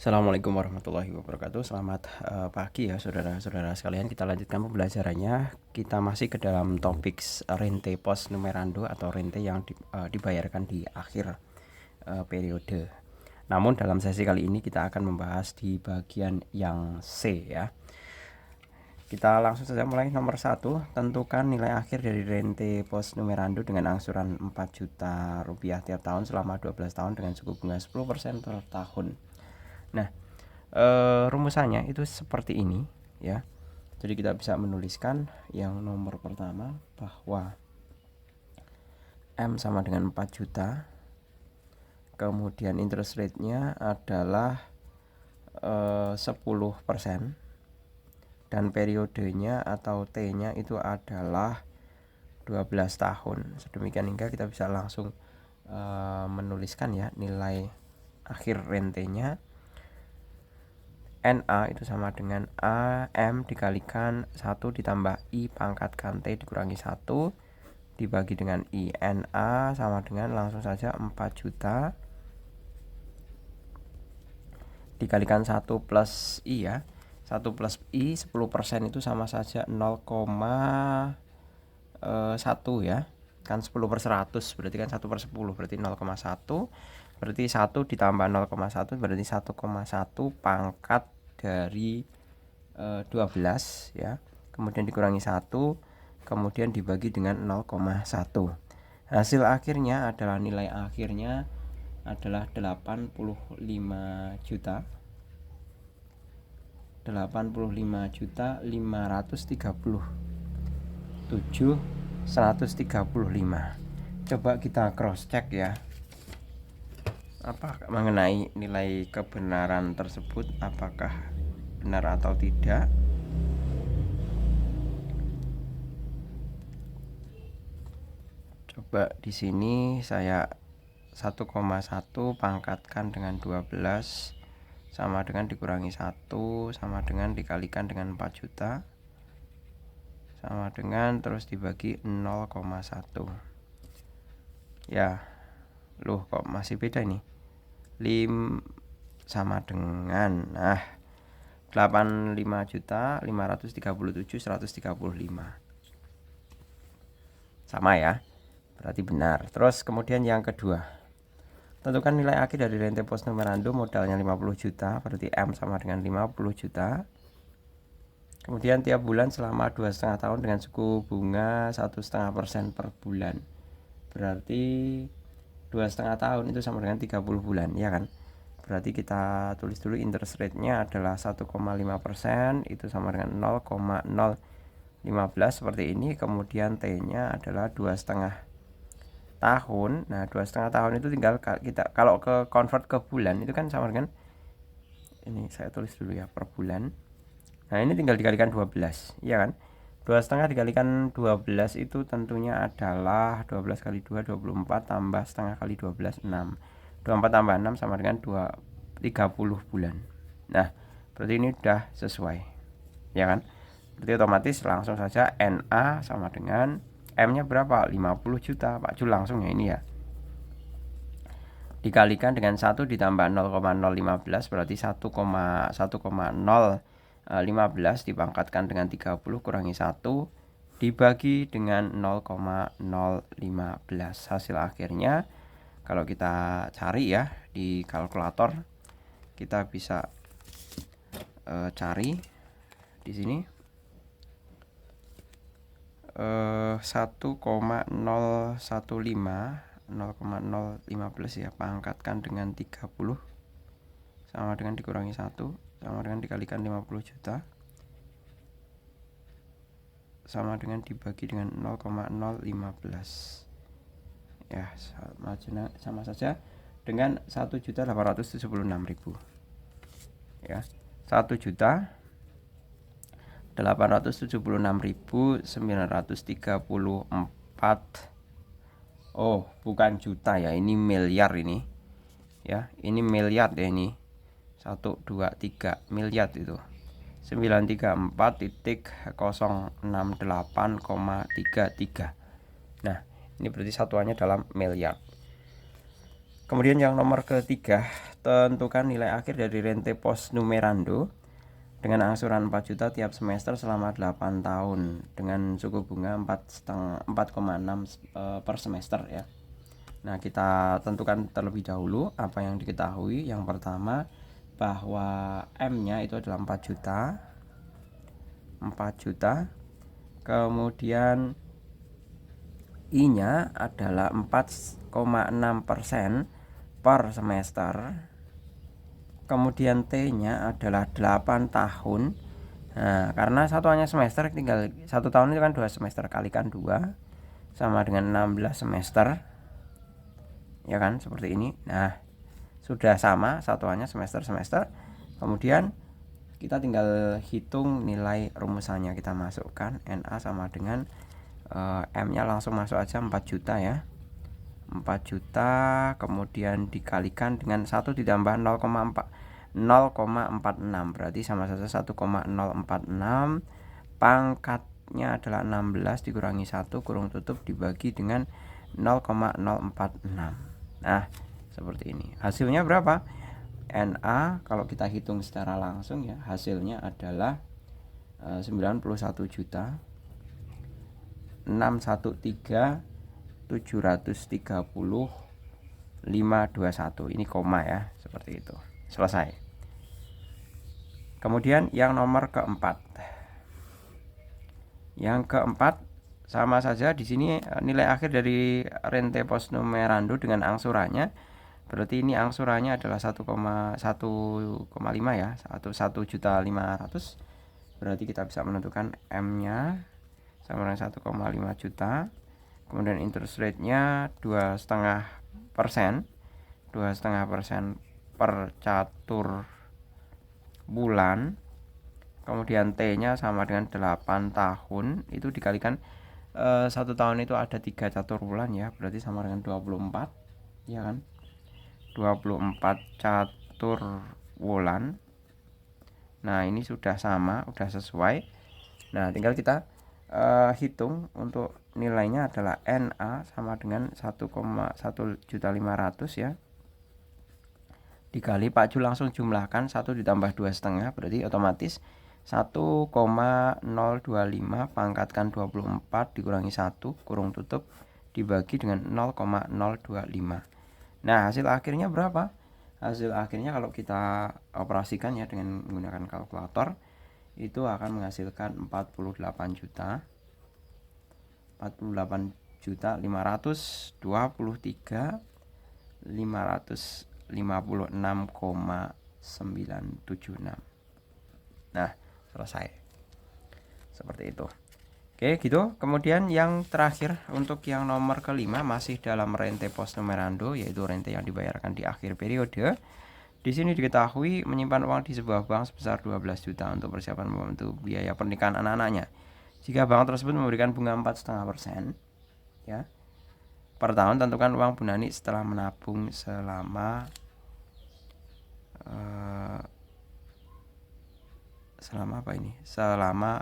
Assalamualaikum warahmatullahi wabarakatuh. Selamat pagi ya saudara-saudara sekalian. Kita lanjutkan pembelajarannya. Kita masih ke dalam topik rente post numerando atau rente yang dibayarkan di akhir periode. Namun dalam sesi kali ini kita akan membahas di bagian yang C ya. Kita langsung saja mulai. Nomor 1, tentukan nilai akhir dari rente post numerando dengan angsuran 4 juta rupiah tiap tahun selama 12 tahun dengan suku bunga 10% per tahun. Nah, rumusannya itu seperti ini ya. Jadi kita bisa menuliskan yang nomor pertama bahwa M sama dengan 4 juta. Kemudian interest rate-nya adalah 10% dan periodenya atau T-nya itu adalah 12 tahun. Sedemikian hingga kita bisa langsung menuliskan ya nilai akhir rentenya. NA itu sama dengan AM dikalikan 1 ditambah I pangkat T dikurangi 1 dibagi dengan I. NA sama dengan langsung saja 4 juta dikalikan 1 plus I ya. 1 plus I 10% itu sama saja 0,1 ya. Kan 10 per 100 berarti kan 1 per 10 berarti 0,1. Berarti 1 ditambah 0,1 berarti 1,1 pangkat dari 12 ya. Kemudian dikurangi 1, kemudian dibagi dengan 0,1. Hasil akhirnya adalah nilai akhirnya adalah 85 juta. 85.537.135. Coba kita cross check ya. Apa mengenai nilai kebenaran tersebut, apakah benar atau tidak. Coba di sini saya 1,1 pangkatkan dengan 12 sama dengan dikurangi 1 sama dengan dikalikan dengan 4 juta sama dengan terus dibagi 0,1 ya. Loh, kok masih beda ini? 5 sama dengan 85.537.135 sama ya, berarti benar. Terus kemudian yang kedua, tentukan nilai akhir dari rente post numerando modalnya 50 juta, berarti M sama dengan 50 juta. Kemudian tiap bulan selama 2,5 tahun dengan suku bunga 1,5% per bulan. Berarti 2,5 tahun itu sama dengan 30 bulan ya kan. Berarti kita tulis dulu interest rate-nya adalah 1,5%, itu sama dengan 0,015 seperti ini. Kemudian T-nya adalah 2,5 tahun. Nah, 2,5 tahun itu tinggal kita kalau ke convert ke bulan itu kan sama dengan ini, saya tulis dulu ya, per bulan. Nah, ini tinggal dikalikan 12 ya kan. 2,5 dikalikan 12 itu tentunya adalah 12 kali 2 24 tambah setengah kali 12 6. 24 tambah 6 sama dengan 30 bulan. Nah, berarti ini udah sesuai ya kan. Berarti otomatis langsung saja NA sama dengan M-nya berapa? 50 juta. Pak Jul langsung ya ini ya. Dikalikan dengan 1 ditambah 0,015 berarti 1,015 dipangkatkan dengan 30 kurangi 1 dibagi dengan 0,015. Hasil akhirnya kalau kita cari ya di kalkulator, kita bisa cari di sini 0,015 ya, pangkatkan dengan 30 sama dengan dikurangi 1 sama dengan dikalikan 50 juta sama dengan dibagi dengan 0,015 ya, sama saja dengan 1.876.000 ya. 1.876.934. Oh, bukan juta ya, ini miliar ini ya. Ini miliar ya ini. 123 miliar itu. 934.068,33. Nah, ini berarti satuannya dalam miliar. Kemudian yang nomor ketiga, tentukan nilai akhir dari rente pos numerando dengan angsuran 4 juta tiap semester selama 8 tahun dengan suku bunga 4,6 per semester ya. Nah, kita tentukan terlebih dahulu apa yang diketahui. Yang pertama, bahwa M-nya itu adalah 4 juta. 4 juta. Kemudian I-nya adalah 4,6% per semester. Kemudian T-nya adalah 8 tahun. Nah, karena satuannya semester, tinggal 1 tahun itu kan 2 semester, kalikan 2 sama dengan 16 semester. Ya kan, seperti ini. Nah, sudah sama satuannya semester-semester. Kemudian kita tinggal hitung nilai rumusannya, kita masukkan NA sama dengan M-nya langsung masuk aja 4 juta ya. 4 juta kemudian dikalikan dengan 1 ditambah 0,46 berarti sama saja 1,046. Pangkatnya adalah 16 dikurangi 1 kurung tutup dibagi dengan 0,046. Nah, seperti ini. Hasilnya berapa? NA kalau kita hitung secara langsung ya, hasilnya adalah 91 juta 613.730.521. Ini koma ya, seperti itu. Selesai. Kemudian yang nomor keempat. Yang keempat sama saja di sini nilai akhir dari rente pos numerando dengan angsurannya. Berarti ini angsurannya adalah 1,5 ya, 1.500.000. Berarti kita bisa menentukan M-nya sama dengan 1,5 juta. Kemudian interest rate-nya 2,5%. 2,5% per catur bulan. Kemudian T-nya sama dengan 8 tahun. Itu dikalikan 1 tahun itu ada 3 catur bulan ya, berarti sama dengan 24 ya kan. 24 catur bulan. Nah, ini sudah sama, sudah sesuai. Nah, tinggal kita hitung untuk nilainya adalah NA sama dengan 1,1.500.000 ya. Dikali Pak Ju langsung jumlahkan 1 ditambah 2,5 berarti otomatis 1,025 pangkatkan 24 dikurangi 1 kurung tutup dibagi dengan 0,025. Nah, hasil akhirnya berapa? Hasil akhirnya kalau kita operasikan ya dengan menggunakan kalkulator itu akan menghasilkan 48 juta 556,976. Nah, selesai. Seperti itu. Oke, gitu. Kemudian yang terakhir untuk yang nomor kelima masih dalam rente pos numerando, yaitu rente yang dibayarkan di akhir periode. Di sini diketahui menyimpan uang di sebuah bank sebesar 12 juta untuk persiapan membantu biaya pernikahan anak-anaknya. Jika bank tersebut memberikan bunga 4,5% ya per tahun, tentukan uang Bu Nani setelah menabung selama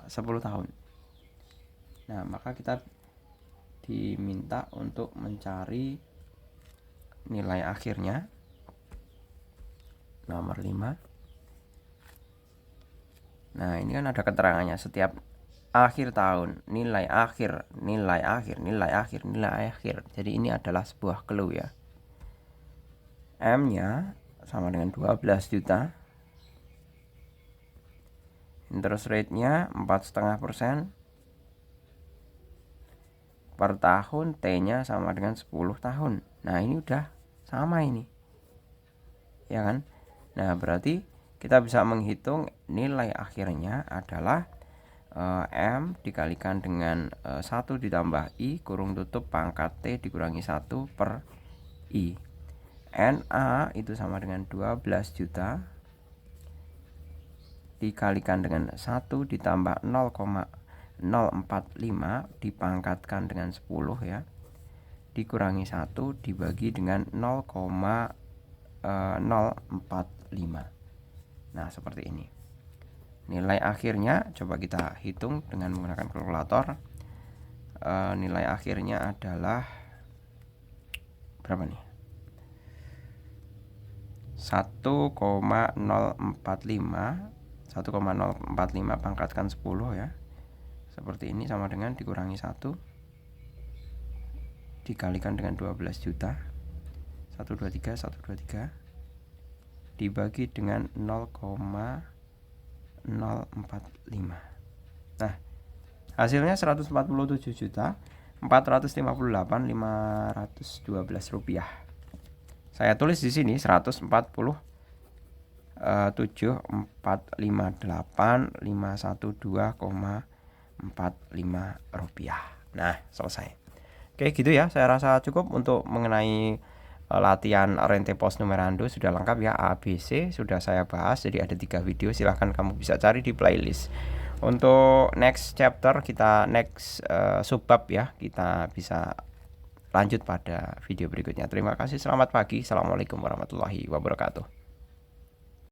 10 tahun. Nah, maka kita diminta untuk mencari nilai akhirnya nomor 5. Nah, ini kan ada keterangannya setiap akhir tahun nilai akhir. Jadi ini adalah sebuah clue ya. M-nya sama dengan 12 juta. Interest rate-nya 4,5% per tahun. T-nya sama dengan 10 tahun. Nah, ini udah sama ini. Ya kan? Nah, berarti kita bisa menghitung nilai akhirnya adalah M dikalikan dengan 1 ditambah I kurung tutup pangkat T dikurangi 1 per I. NA itu sama dengan 12 juta dikalikan dengan 1 ditambah 0,045 dipangkatkan dengan 10 ya, dikurangi 1 dibagi dengan 0,045. Nah, seperti ini. Nilai akhirnya coba kita hitung dengan menggunakan kalkulator. Nilai akhirnya adalah berapa nih? 1,045 pangkatkan 10 ya. Seperti ini, sama dengan dikurangi 1 dikalikan dengan 12 juta. 123 dibagi dengan 0,045. Nah, hasilnya 147.458.512 rupiah. Saya tulis di sini 147.458.512,45 rupiah. Nah, selesai. Oke, gitu ya. Saya rasa cukup untuk mengenai latihan rente pos numerando. Sudah lengkap ya, A, B, C sudah saya bahas. Jadi ada 3 video, silahkan kamu bisa cari di playlist. Untuk next chapter, kita next subbab ya, kita bisa lanjut pada video berikutnya. Terima kasih, selamat pagi. Assalamualaikum warahmatullahi wabarakatuh.